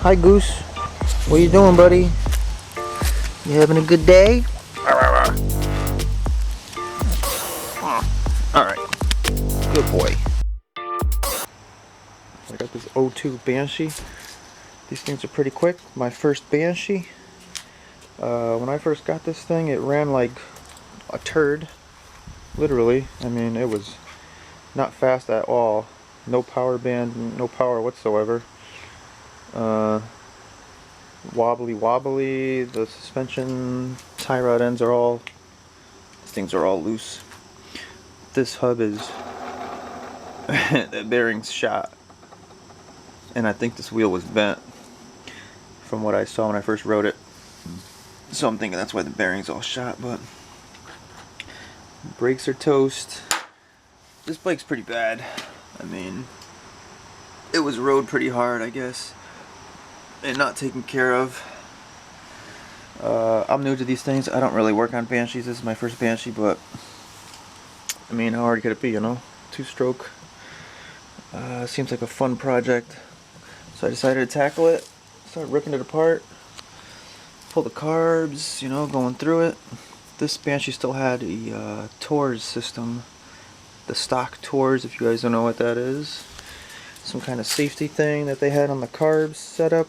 Hi Goose. What you doing, buddy? You having a good day? Alright. Good boy. I got this O2 Banshee. These things are pretty quick. My first Banshee. When I first got this thing, it ran like a turd. Literally. I mean, it was not fast at all. No power band, no power whatsoever. Wobbly. The suspension tie rod ends are all... These things are all loose. This hub is... the bearing's shot. And I think this wheel was bent from what I saw when I first rode it. So I'm thinking that's why the bearing's all shot, but brakes are toast. This bike's pretty bad. I mean, it was rode pretty hard, I guess, and not taken care of. I'm new to these things. I don't really work on Banshees. This is my first Banshee, but I mean, how hard could it be, you know? Two-stroke. Seems like a fun project. So I decided to tackle it, start ripping it apart, pull the carbs, you know, going through it. This Banshee still had a Tours system, the stock Tours, if you guys don't know what that is. Some kind of safety thing that they had on the carbs set up.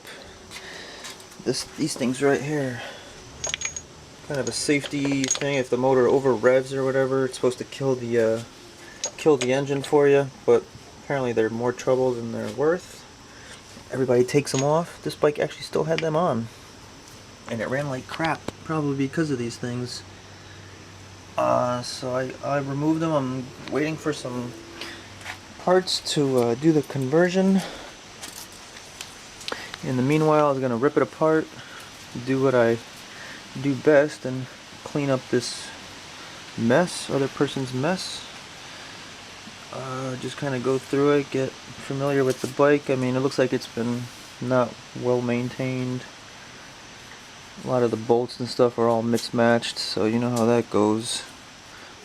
These things right here, kind of a safety thing. If the motor over revs or whatever, it's supposed to kill the engine for you, but apparently they're more trouble than they're worth. Everybody takes them off. This bike actually still had them on, and it ran like crap, probably because of these things. So I removed them. I'm waiting for some parts to do the conversion. In the meanwhile, I was gonna rip it apart, do what I do best, and clean up this mess, other person's mess. Just kind of go through it, get familiar with the bike. I mean, it looks like it's been not well maintained. A lot of the bolts and stuff are all mismatched, so you know how that goes.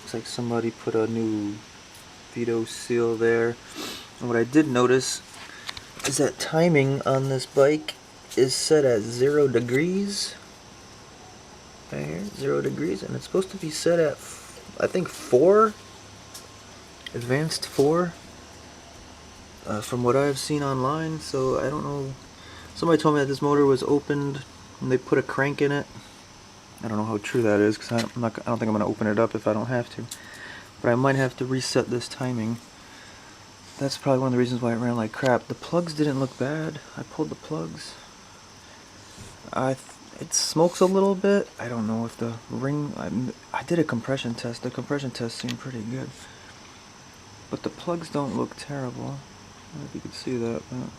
Looks like somebody put a new Vito seal there. And what I did notice is that timing on this bike is set at 0 degrees. Right here, 0 degrees, and it's supposed to be set at, I think, 4. Advanced 4. From what I've seen online, so I don't know. Somebody told me that this motor was opened and they put a crank in it. I don't know how true that is, because I don't think I'm going to open it up if I don't have to. But I might have to reset this timing. That's probably one of the reasons why it ran like crap. The plugs didn't look bad. I pulled the plugs. It smokes a little bit. I don't know if the ring... I did a compression test. The compression test seemed pretty good. But the plugs don't look terrible. I don't know if you could see that, but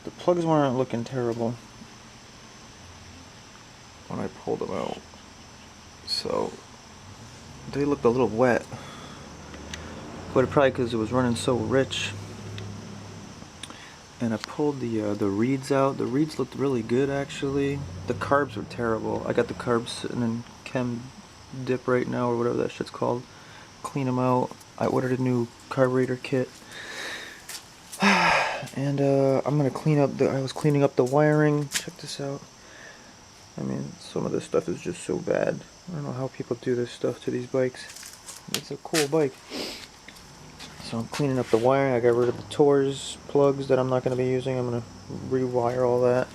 the plugs weren't looking terrible when I pulled them out. So they looked a little wet, but probably because it was running so rich. And I pulled the reeds out. The reeds looked really good, actually. The carbs were terrible. I got the carbs sitting in chem dip right now, or whatever that shit's called. Clean them out. I ordered a new carburetor kit. And I'm gonna clean up I was cleaning up the wiring. Check this out. I mean, some of this stuff is just so bad. I don't know how people do this stuff to these bikes. It's a cool bike. So I'm cleaning up the wiring. I got rid of the Tours plugs that I'm not gonna be using. I'm gonna rewire all that.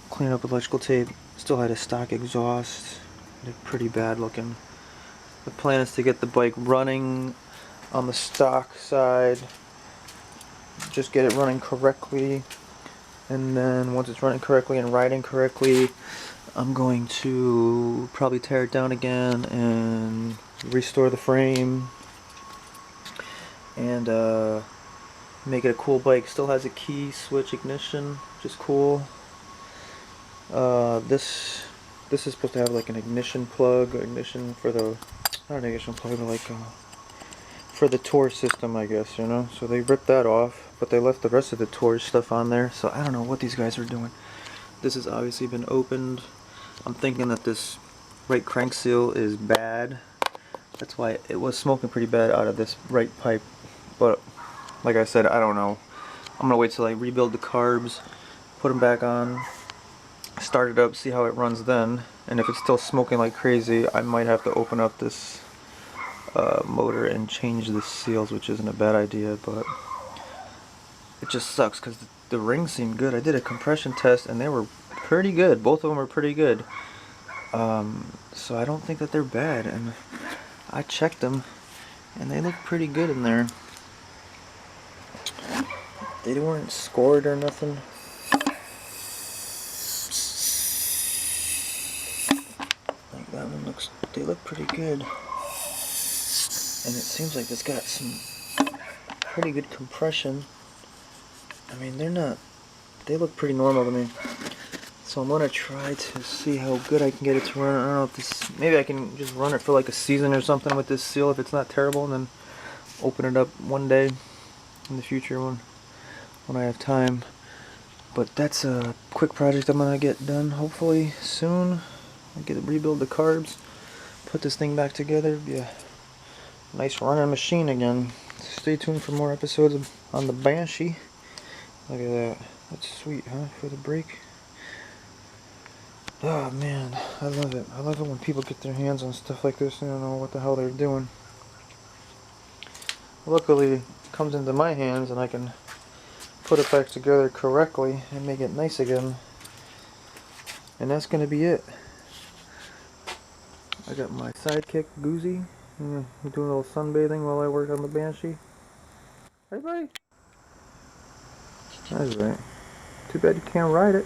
Clean up electrical tape. Still had a stock exhaust. They're pretty bad looking. The plan is to get the bike running on the stock side. Just get it running correctly, and then once it's running correctly and riding correctly, I'm going to probably tear it down again and restore the frame and make it a cool bike. Still has a key switch ignition, which is cool. This is supposed to have like an ignition plug, ignition for the, not an ignition plug, but like for the Tours system, I guess, you know. So they ripped that off, but they left the rest of the Tours stuff on there. So I don't know what these guys are doing. This has obviously been opened. I'm thinking that this right crank seal is bad. That's why it was smoking pretty bad out of this right pipe. But like I said, I don't know. I'm gonna wait till I rebuild the carbs, put them back on, start it up, see how it runs then, and if it's still smoking like crazy, I might have to open up this motor and change the seals, which isn't a bad idea, but it just sucks because the rings seem good. I did a compression test and they were pretty good. Both of them were pretty good. So I don't think that they're bad, and I checked them and they look pretty good in there. They weren't scored or nothing. Like that one looks, they look pretty good. And it seems like it's got some pretty good compression. I mean, they look pretty normal to me. So I'm gonna try to see how good I can get it to run. I don't know if this, maybe I can just run it for like a season or something with this seal if it's not terrible, and then open it up one day in the future when I have time. But that's a quick project I'm gonna get done hopefully soon. I'll rebuild the carbs, put this thing back together, be a nice running machine again. Stay tuned for more episodes on the Banshee. Look at that. That's sweet, huh? For the brake. Oh man, I love it. I love it when people get their hands on stuff like this and they don't know what the hell they're doing. Luckily, it comes into my hands and I can put it back together correctly and make it nice again. And that's going to be it. I got my sidekick, Goozy. I'm doing a little sunbathing while I work on the Banshee. Hey, buddy. That's right. Too bad you can't ride it.